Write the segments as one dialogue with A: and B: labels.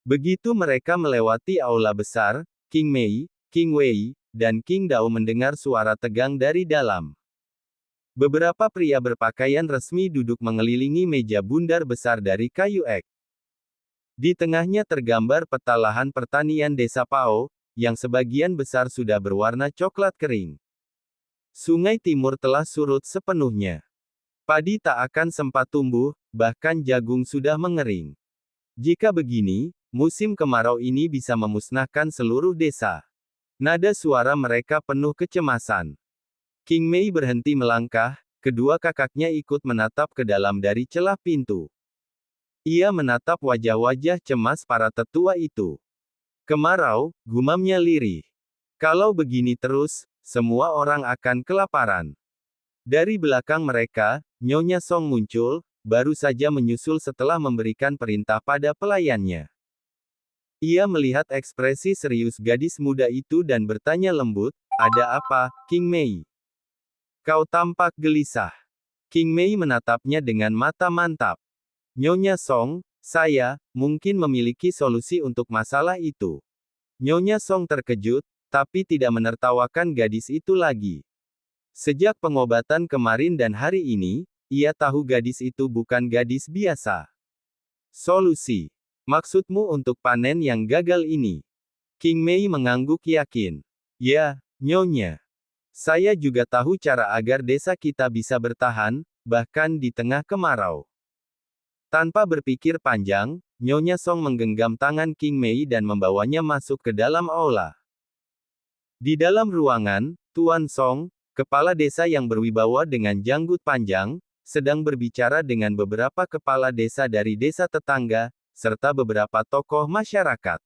A: Begitu mereka melewati aula besar, King Mei, King Wei, dan King Dao mendengar suara tegang dari dalam. Beberapa pria berpakaian resmi duduk mengelilingi meja bundar besar dari kayu ek. Di tengahnya tergambar peta lahan pertanian desa Pao, yang sebagian besar sudah berwarna coklat kering. Sungai Timur telah surut sepenuhnya. Padi tak akan sempat tumbuh, bahkan jagung sudah mengering. Jika begini, musim kemarau ini bisa memusnahkan seluruh desa. Nada suara mereka penuh kecemasan. King Mei berhenti melangkah, kedua kakaknya ikut menatap ke dalam dari celah pintu. Ia menatap wajah-wajah cemas para tetua itu. Kemarau, gumamnya lirih. Kalau begini terus, semua orang akan kelaparan. Dari belakang mereka, Nyonya Song muncul, baru saja menyusul setelah memberikan perintah pada pelayannya. Ia melihat ekspresi serius gadis muda itu dan bertanya lembut, "Ada apa, King Mei? Kau tampak gelisah." King Mei menatapnya dengan mata mantap. "Nyonya Song, saya mungkin memiliki solusi untuk masalah itu." Nyonya Song terkejut, tapi tidak menertawakan gadis itu lagi. Sejak pengobatan kemarin dan hari ini, ia tahu gadis itu bukan gadis biasa. "Solusi? Maksudmu untuk panen yang gagal ini?" King Mei mengangguk yakin. "Ya, Nyonya. Saya juga tahu cara agar desa kita bisa bertahan, bahkan di tengah kemarau." Tanpa berpikir panjang, Nyonya Song menggenggam tangan King Mei dan membawanya masuk ke dalam aula. Di dalam ruangan, Tuan Song, kepala desa yang berwibawa dengan janggut panjang, sedang berbicara dengan beberapa kepala desa dari desa tetangga, serta beberapa tokoh masyarakat.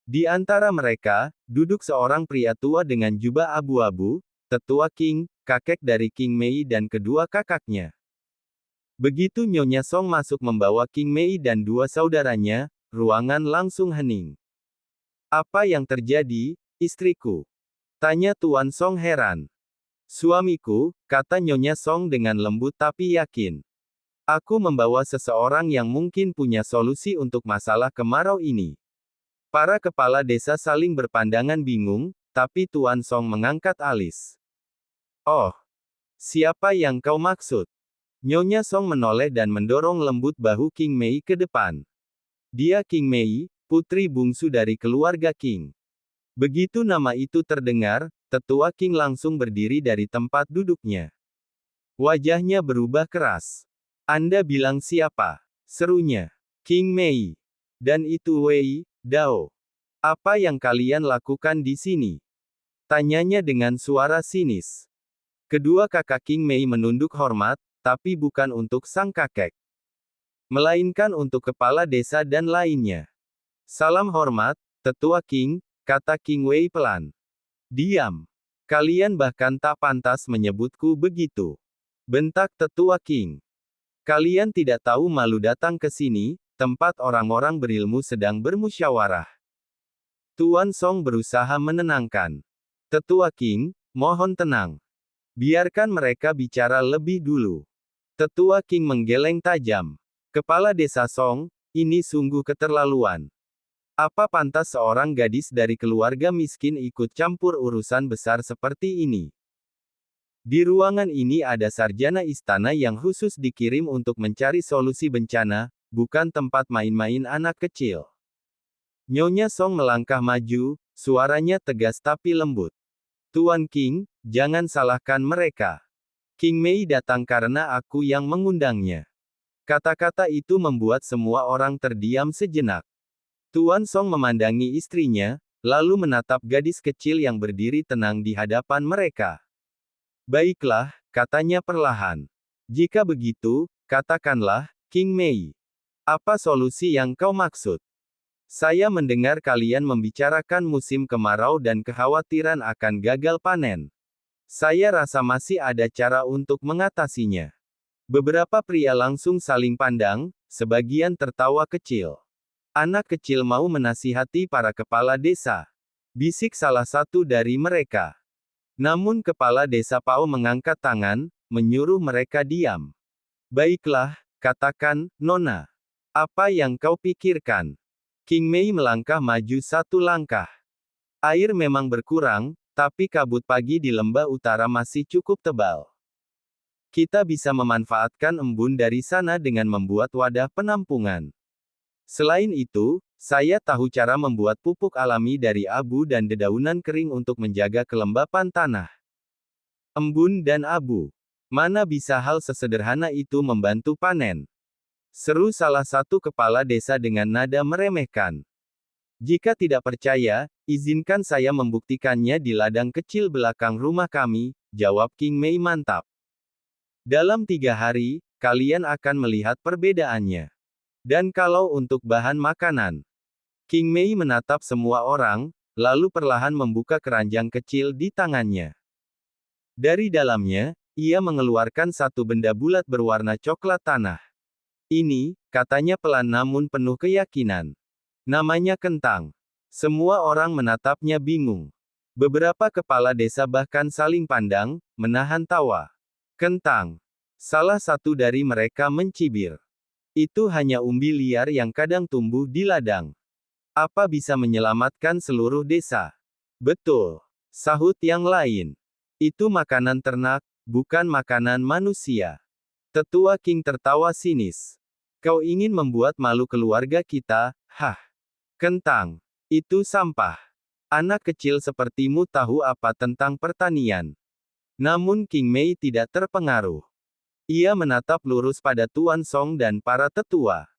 A: Di antara mereka, duduk seorang pria tua dengan jubah abu-abu, tetua King, kakek dari King Mei dan kedua kakaknya. Begitu Nyonya Song masuk membawa King Mei dan dua saudaranya, ruangan langsung hening. "Apa yang terjadi, istriku?" tanya Tuan Song heran. "Suamiku," kata Nyonya Song dengan lembut tapi yakin. "Aku membawa seseorang yang mungkin punya solusi untuk masalah kemarau ini." Para kepala desa saling berpandangan bingung, tapi Tuan Song mengangkat alis. "Oh, siapa yang kau maksud?" Nyonya Song menoleh dan mendorong lembut bahu King Mei ke depan. "Dia King Mei, putri bungsu dari keluarga King." Begitu nama itu terdengar, tetua King langsung berdiri dari tempat duduknya. Wajahnya berubah keras. "Anda bilang siapa?" serunya. "King Mei. Dan itu Wei Dao. Apa yang kalian lakukan di sini?" tanyanya dengan suara sinis. Kedua kakak King Mei menunduk hormat, tapi bukan untuk sang kakek, melainkan untuk kepala desa dan lainnya. "Salam hormat, tetua King," kata King Wei pelan. "Diam. Kalian bahkan tak pantas menyebutku begitu," bentak tetua King. "Kalian tidak tahu malu datang ke sini, tempat orang-orang berilmu sedang bermusyawarah." Tuan Song berusaha menenangkan. "Tetua King, mohon tenang. Biarkan mereka bicara lebih dulu." Tetua King menggeleng tajam. "Kepala desa Song, ini sungguh keterlaluan. Apa pantas seorang gadis dari keluarga miskin ikut campur urusan besar seperti ini? Di ruangan ini ada sarjana istana yang khusus dikirim untuk mencari solusi bencana, bukan tempat main-main anak kecil." Nyonya Song melangkah maju, suaranya tegas tapi lembut. "Tuan King, jangan salahkan mereka. King Mei datang karena aku yang mengundangnya." Kata-kata itu membuat semua orang terdiam sejenak. Tuan Song memandangi istrinya, lalu menatap gadis kecil yang berdiri tenang di hadapan mereka. "Baiklah," katanya perlahan. "Jika begitu, katakanlah, King Mei. Apa solusi yang kau maksud? Saya mendengar kalian membicarakan musim kemarau dan kekhawatiran akan gagal panen. Saya rasa masih ada cara untuk mengatasinya." Beberapa pria langsung saling pandang, sebagian tertawa kecil. "Anak kecil mau menasihati para kepala desa," bisik salah satu dari mereka. Namun kepala desa Pao mengangkat tangan, menyuruh mereka diam. "Baiklah, katakan, Nona. Apa yang kau pikirkan?" King Mei melangkah maju satu langkah. Air memang berkurang, tapi kabut pagi di lembah utara masih cukup tebal. Kita bisa memanfaatkan embun dari sana dengan membuat wadah penampungan. Selain itu, saya tahu cara membuat pupuk alami dari abu dan dedaunan kering untuk menjaga kelembapan tanah. Embun dan abu. Mana bisa hal sesederhana itu membantu panen? Seru salah satu kepala desa dengan nada meremehkan. Jika tidak percaya, izinkan saya membuktikannya di ladang kecil belakang rumah kami, jawab King Mei mantap. Dalam 3 hari, kalian akan melihat perbedaannya. Dan kalau untuk bahan makanan, King Mei menatap semua orang, lalu perlahan membuka keranjang kecil di tangannya. Dari dalamnya, ia mengeluarkan satu benda bulat berwarna coklat tanah. Ini, katanya pelan namun penuh keyakinan. Namanya kentang. Semua orang menatapnya bingung. Beberapa kepala desa bahkan saling pandang, menahan tawa. Kentang. Salah satu dari mereka mencibir. Itu hanya umbi liar yang kadang tumbuh di ladang. Apa bisa menyelamatkan seluruh desa? Betul. Sahut yang lain. Itu makanan ternak, bukan makanan manusia. Tetua King tertawa sinis. Kau ingin membuat malu keluarga kita, hah? Kentang. Itu sampah. Anak kecil sepertimu tahu apa tentang pertanian. Namun King Mei tidak terpengaruh. Ia menatap lurus pada Tuan Song dan para tetua.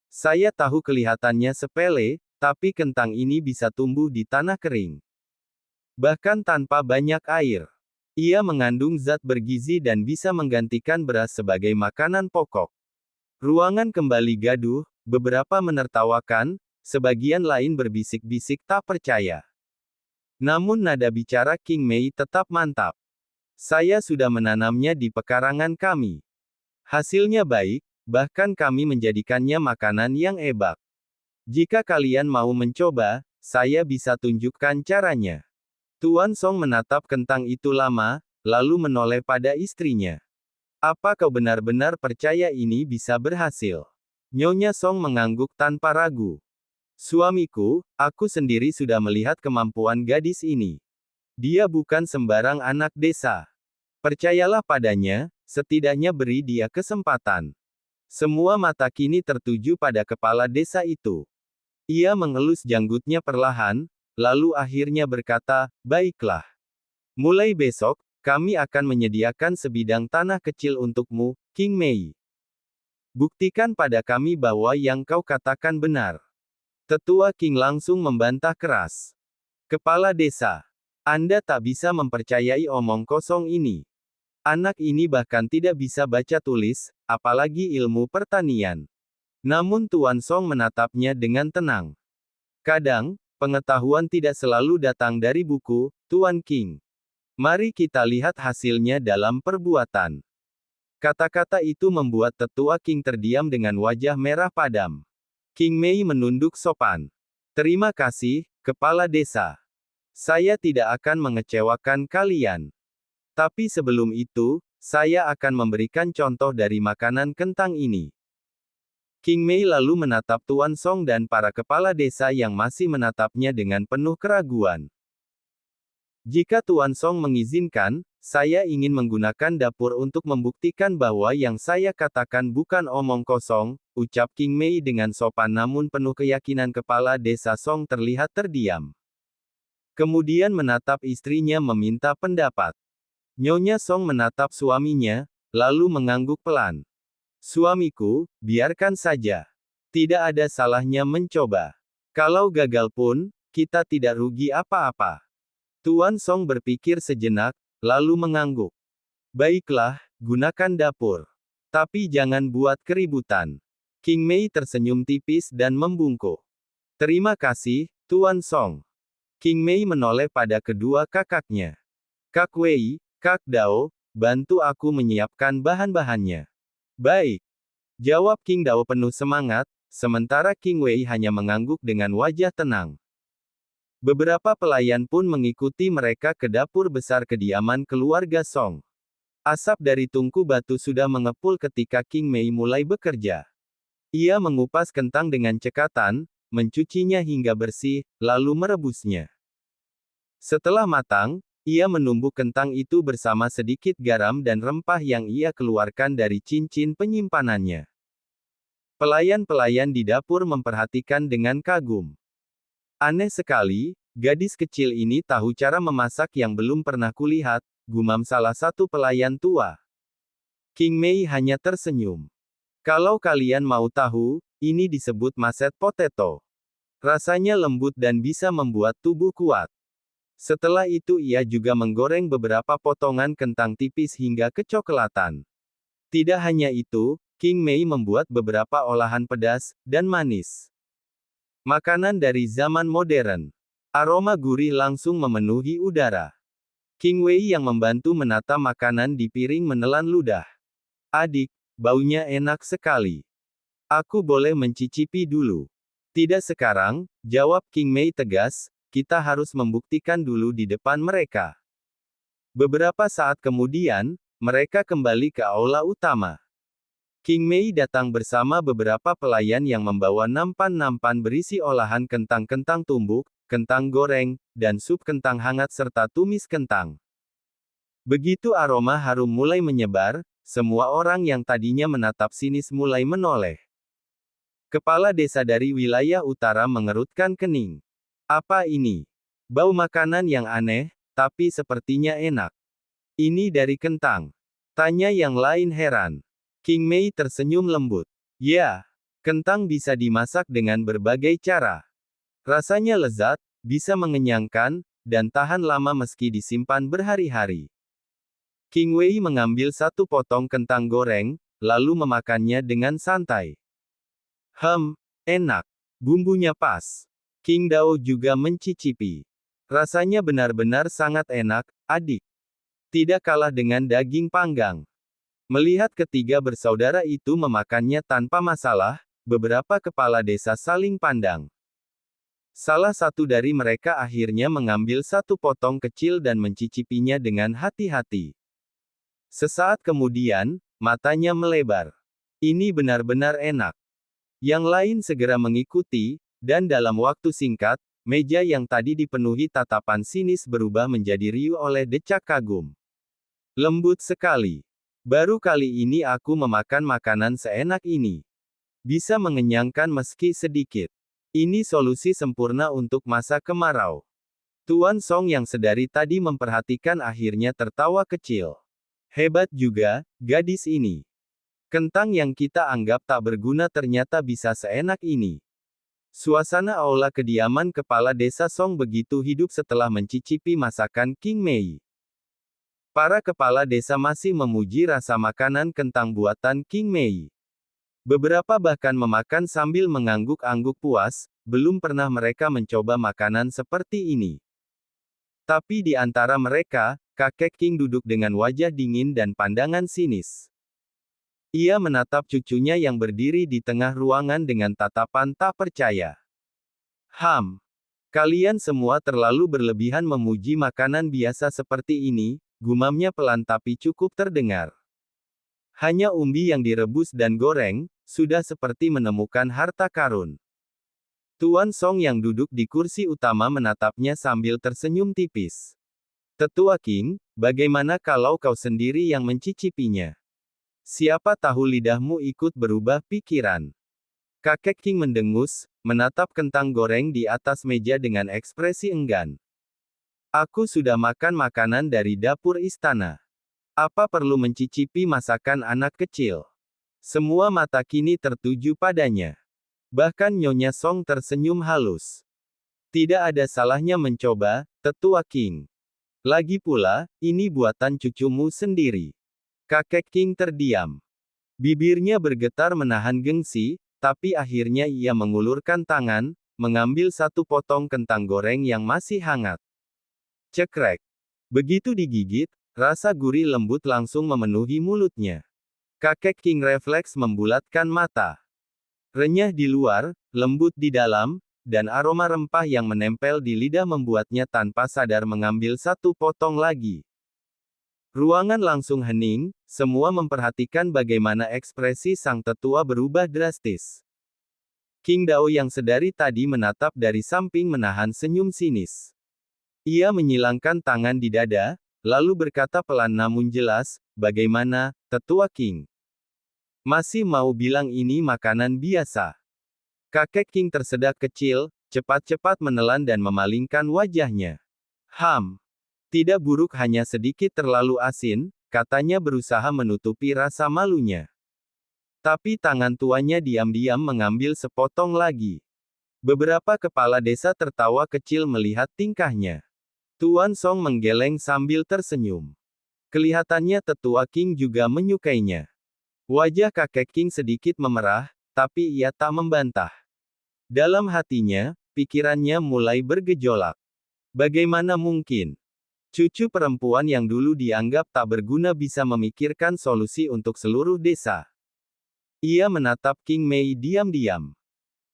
A: Saya tahu kelihatannya sepele, tapi kentang ini bisa tumbuh di tanah kering. Bahkan tanpa banyak air. Ia mengandung zat bergizi dan bisa menggantikan beras sebagai makanan pokok. Ruangan kembali gaduh, beberapa menertawakan, sebagian lain berbisik-bisik tak percaya. Namun nada bicara King Mei tetap mantap. Saya sudah menanamnya di pekarangan kami. Hasilnya baik, bahkan kami menjadikannya makanan yang enak. Jika kalian mau mencoba, saya bisa tunjukkan caranya. Tuan Song menatap kentang itu lama, lalu menoleh pada istrinya. Apa kau benar-benar percaya ini bisa berhasil? Nyonya Song mengangguk tanpa ragu. Suamiku, aku sendiri sudah melihat kemampuan gadis ini. Dia bukan sembarang anak desa. Percayalah padanya, setidaknya beri dia kesempatan. Semua mata kini tertuju pada kepala desa itu. Ia mengelus janggutnya perlahan, lalu akhirnya berkata, baiklah. Mulai besok, kami akan menyediakan sebidang tanah kecil untukmu, King Mei. Buktikan pada kami bahwa yang kau katakan benar. Tetua King langsung membantah keras. Kepala desa, Anda tak bisa mempercayai omong kosong ini. Anak ini bahkan tidak bisa baca tulis, apalagi ilmu pertanian. Namun Tuan Song menatapnya dengan tenang. Kadang, pengetahuan tidak selalu datang dari buku, Tuan King. Mari kita lihat hasilnya dalam perbuatan. Kata-kata itu membuat tetua King terdiam dengan wajah merah padam. King Mei menunduk sopan. Terima kasih, kepala desa. Saya tidak akan mengecewakan kalian. Tapi sebelum itu, saya akan memberikan contoh dari makanan kentang ini. King Mei lalu menatap Tuan Song dan para kepala desa yang masih menatapnya dengan penuh keraguan. Jika Tuan Song mengizinkan, saya ingin menggunakan dapur untuk membuktikan bahwa yang saya katakan bukan omong kosong, ucap King Mei dengan sopan namun penuh keyakinan. Kepala desa Song terlihat terdiam. Kemudian menatap istrinya meminta pendapat. Nyonya Song menatap suaminya, lalu mengangguk pelan. Suamiku, biarkan saja. Tidak ada salahnya mencoba. Kalau gagal pun, kita tidak rugi apa-apa. Tuan Song berpikir sejenak, lalu mengangguk. Baiklah, gunakan dapur. Tapi jangan buat keributan. King Mei tersenyum tipis dan membungkuk. Terima kasih, Tuan Song. King Mei menoleh pada kedua kakaknya. Kak Wei, Kak Dao, bantu aku menyiapkan bahan-bahannya. Baik. Jawab King Dao penuh semangat, sementara King Wei hanya mengangguk dengan wajah tenang. Beberapa pelayan pun mengikuti mereka ke dapur besar kediaman keluarga Song. Asap dari tungku batu sudah mengepul ketika King Mei mulai bekerja. Ia mengupas kentang dengan cekatan, mencucinya hingga bersih, lalu merebusnya. Setelah matang, ia menumbuk kentang itu bersama sedikit garam dan rempah yang ia keluarkan dari cincin penyimpanannya. Pelayan-pelayan di dapur memperhatikan dengan kagum. Aneh sekali, gadis kecil ini tahu cara memasak yang belum pernah kulihat, gumam salah satu pelayan tua. King Mei hanya tersenyum. Kalau kalian mau tahu, ini disebut mashed potato. Rasanya lembut dan bisa membuat tubuh kuat. Setelah itu ia juga menggoreng beberapa potongan kentang tipis hingga kecoklatan. Tidak hanya itu, King Mei membuat beberapa olahan pedas dan manis. Makanan dari zaman modern. Aroma gurih langsung memenuhi udara. King Wei yang membantu menata makanan di piring menelan ludah. Adik, baunya enak sekali. Aku boleh mencicipi dulu. Tidak sekarang, jawab King Mei tegas, kita harus membuktikan dulu di depan mereka. Beberapa saat kemudian, mereka kembali ke aula utama. King Mei datang bersama beberapa pelayan yang membawa nampan-nampan berisi olahan kentang-kentang tumbuk, kentang goreng, dan sup kentang hangat serta tumis kentang. Begitu aroma harum mulai menyebar, semua orang yang tadinya menatap sinis mulai menoleh. Kepala desa dari wilayah utara mengerutkan kening. Apa ini? Bau makanan yang aneh, tapi sepertinya enak. Ini dari kentang. Tanya yang lain heran. King Mei tersenyum lembut. Ya, kentang bisa dimasak dengan berbagai cara. Rasanya lezat, bisa mengenyangkan, dan tahan lama meski disimpan berhari-hari. King Wei mengambil satu potong kentang goreng, lalu memakannya dengan santai. Enak. Bumbunya pas. King Dao juga mencicipi. Rasanya benar-benar sangat enak, adik. Tidak kalah dengan daging panggang. Melihat ketiga bersaudara itu memakannya tanpa masalah, beberapa kepala desa saling pandang. Salah satu dari mereka akhirnya mengambil satu potong kecil dan mencicipinya dengan hati-hati. Sesaat kemudian, matanya melebar. Ini benar-benar enak. Yang lain segera mengikuti, dan dalam waktu singkat, meja yang tadi dipenuhi tatapan sinis berubah menjadi riuh oleh decak kagum. Lembut sekali. Baru kali ini aku memakan makanan seenak ini. Bisa mengenyangkan meski sedikit. Ini solusi sempurna untuk masa kemarau. Tuan Song yang sedari tadi memperhatikan akhirnya tertawa kecil. Hebat juga, gadis ini. Kentang yang kita anggap tak berguna ternyata bisa seenak ini. Suasana aula kediaman kepala desa Song begitu hidup setelah mencicipi masakan King Mei. Para kepala desa masih memuji rasa makanan kentang buatan King Mei. Beberapa bahkan memakan sambil mengangguk-angguk puas, belum pernah mereka mencoba makanan seperti ini. Tapi di antara mereka, kakek King duduk dengan wajah dingin dan pandangan sinis. Ia menatap cucunya yang berdiri di tengah ruangan dengan tatapan tak percaya. Kalian semua terlalu berlebihan memuji makanan biasa seperti ini, gumamnya pelan tapi cukup terdengar. Hanya umbi yang direbus dan goreng, sudah seperti menemukan harta karun. Tuan Song yang duduk di kursi utama menatapnya sambil tersenyum tipis. Tetua King, bagaimana kalau kau sendiri yang mencicipinya? Siapa tahu lidahmu ikut berubah pikiran. Kakek King mendengus, menatap kentang goreng di atas meja dengan ekspresi enggan. Aku sudah makan makanan dari dapur istana. Apa perlu mencicipi masakan anak kecil? Semua mata kini tertuju padanya. Bahkan Nyonya Song tersenyum halus. Tidak ada salahnya mencoba, Tetua King. Lagi pula, ini buatan cucumu sendiri. Kakek King terdiam. Bibirnya bergetar menahan gengsi, tapi akhirnya ia mengulurkan tangan, mengambil satu potong kentang goreng yang masih hangat. Cekrek. Begitu digigit, rasa gurih lembut langsung memenuhi mulutnya. Kakek King refleks membulatkan mata. Renyah di luar, lembut di dalam, dan aroma rempah yang menempel di lidah membuatnya tanpa sadar mengambil satu potong lagi. Ruangan langsung hening, semua memperhatikan bagaimana ekspresi sang tetua berubah drastis. King Dao yang sedari tadi menatap dari samping menahan senyum sinis. Ia menyilangkan tangan di dada, lalu berkata pelan namun jelas, "Bagaimana, Tetua King? Masih mau bilang ini makanan biasa?" Kakek King tersedak kecil, cepat-cepat menelan dan memalingkan wajahnya. Tidak buruk, hanya sedikit terlalu asin," katanya berusaha menutupi rasa malunya. Tapi tangan tuanya diam-diam mengambil sepotong lagi. Beberapa kepala desa tertawa kecil melihat tingkahnya. Tuan Song menggeleng sambil tersenyum. Kelihatannya Tetua King juga menyukainya. Wajah kakek King sedikit memerah, tapi ia tak membantah. Dalam hatinya, pikirannya mulai bergejolak. Bagaimana mungkin cucu perempuan yang dulu dianggap tak berguna bisa memikirkan solusi untuk seluruh desa? Ia menatap King Mei diam-diam.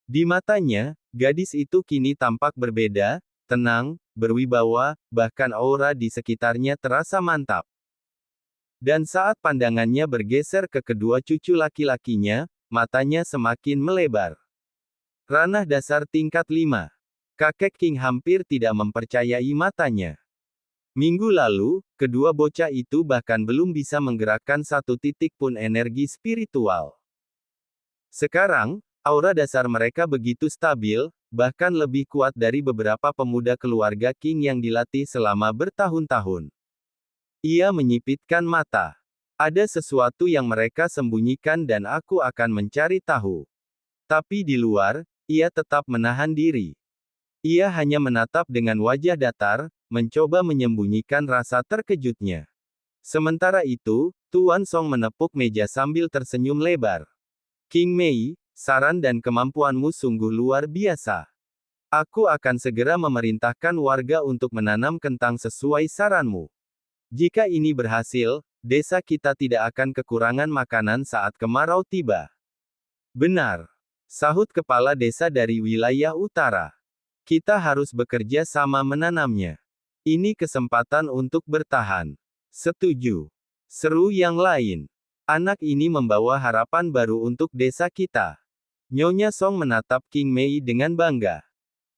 A: Di matanya, gadis itu kini tampak berbeda, tenang, berwibawa, bahkan aura di sekitarnya terasa mantap. Dan saat pandangannya bergeser ke kedua cucu laki-lakinya, matanya semakin melebar. Ranah dasar tingkat 5. Kakek King hampir tidak mempercayai matanya. Minggu lalu, kedua bocah itu bahkan belum bisa menggerakkan satu titik pun energi spiritual. Sekarang, aura dasar mereka begitu stabil, bahkan lebih kuat dari beberapa pemuda keluarga King yang dilatih selama bertahun-tahun. Ia menyipitkan mata. Ada sesuatu yang mereka sembunyikan dan aku akan mencari tahu. Tapi di luar, ia tetap menahan diri. Ia hanya menatap dengan wajah datar, mencoba menyembunyikan rasa terkejutnya. Sementara itu, Tuan Song menepuk meja sambil tersenyum lebar. "King Mei, saran dan kemampuanmu sungguh luar biasa. Aku akan segera memerintahkan warga untuk menanam kentang sesuai saranmu. Jika ini berhasil, desa kita tidak akan kekurangan makanan saat kemarau tiba." "Benar," sahut kepala desa dari wilayah utara. "Kita harus bekerja sama menanamnya. Ini kesempatan untuk bertahan." "Setuju," seru yang lain. "Anak ini membawa harapan baru untuk desa kita." Nyonya Song menatap King Mei dengan bangga.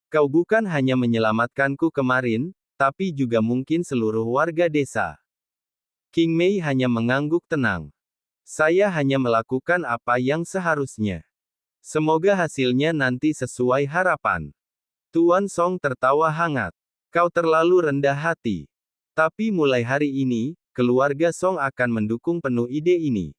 A: "Kau bukan hanya menyelamatkanku kemarin, tapi juga mungkin seluruh warga desa." King Mei hanya mengangguk tenang. "Saya hanya melakukan apa yang seharusnya. Semoga hasilnya nanti sesuai harapan." Tuan Song tertawa hangat. "Kau terlalu rendah hati. Tapi mulai hari ini, keluarga Song akan mendukung penuh ide ini."